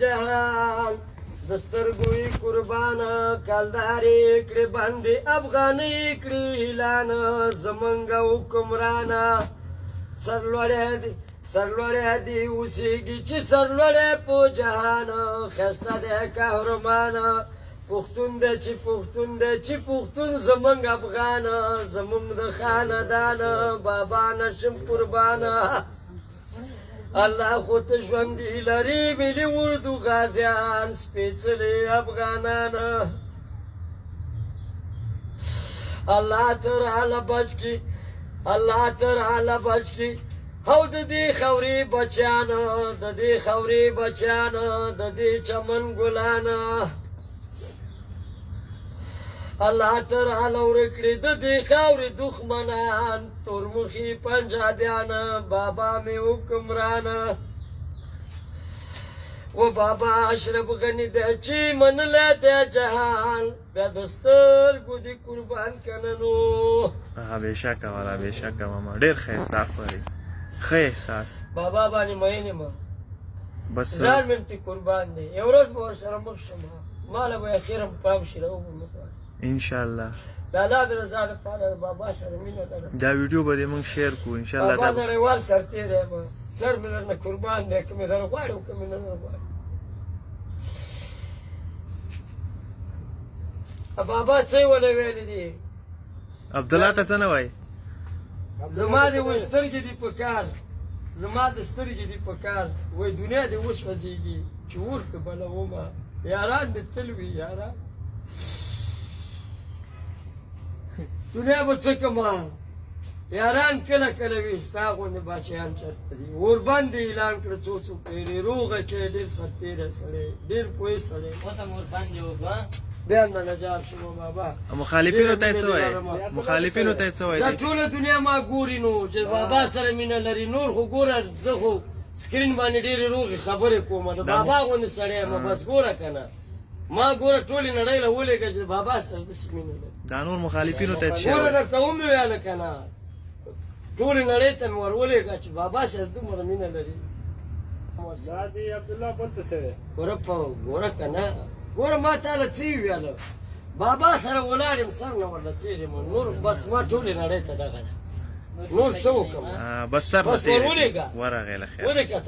جهان دسترګوي قربان کالداري کړي باندې افغاني کړي اعلان زمونږ حکمرانا سرلوړی دی اوسېږي چې سرلوړی په جهان ښایسته دی قهرمان پښتون دی چې پښتون زمونږ افغان زمونږ د خاندان بابا نشم قربان الله خو ته ژوندي لري ملي اردو غازیان سپېڅلي افغانان الله ته راله بچ کړي او د دې خاورې بچیان د دې چمن ګلان الله ته راله ورکړي د دې خاورې دښمنان تورمخي پنجابیان بابا مې حکمران و بابا اشرف غني دی چې منلی دی جهان بیا د سترګو دې قربان کنه نو بېشکه والا بېشکه ماما ډېر ښه احساس لري ښه احساس بابا باندې مین یم بس ځان مې ورته قربان دی یو ورځ به ورسره مخ شم ماله به اخیرا پام شي راوګورم انشاءالله د الله د رضا لپاره بابا سره مینه لرم دا ویډیو به دې موږ شیر کړو انشاءالله بابا نړیوال سرتېری یم سر مې درنه قربان دی که مې در غواړي او که مې نه در غواړي بابا څه یې ونه ویلي دي عبدالله ته څه نه وایي زما دې وایي سترګې دي په کار زما د سترګې دي په کار وایي دنیا دې وسوځېږي چې اور که بلومه یاران دې تل وي یاران دنیا به څه کمه یاران کله کله وي ستا غوندې بادشاهان چېرته دي اوربند یې اعلان کړه څو څو پیرې روغه کې ډېر سرتېری سړی ډېر پوه سړی اوس هم اوربند یې وکړه بیا نه نجار شوم بابا مخالفینو ته یې څه وایي مخالفینو ته یې څه وایي زه ټوله دنیا ما ګوري نو چې بابا سره مینه لري نور خو ګوره زه خو سکرین باندې ډېرې روغې خبرې کوم د بابا غوندې سړی یم بس ګوره که نه ما ګوره ټولې نړۍ له ولېږه چې بابا سره داسې مینه لري دا نور مخالفینو ته یې څه ګوره وایي درته ومې ویله که نه ټولې نړۍ ته مې ور ولېږه چې بابا سره دومره مینه لري ګوره که نه ګوره ما تاله څه ویله بابا سره ولاړ یم سر نه ورله تېر یم نور بس ما ټولې نړۍ ته دغه ده نور څه وکړم بس سر بس ور ولېږه ورغی له خیر ولېږه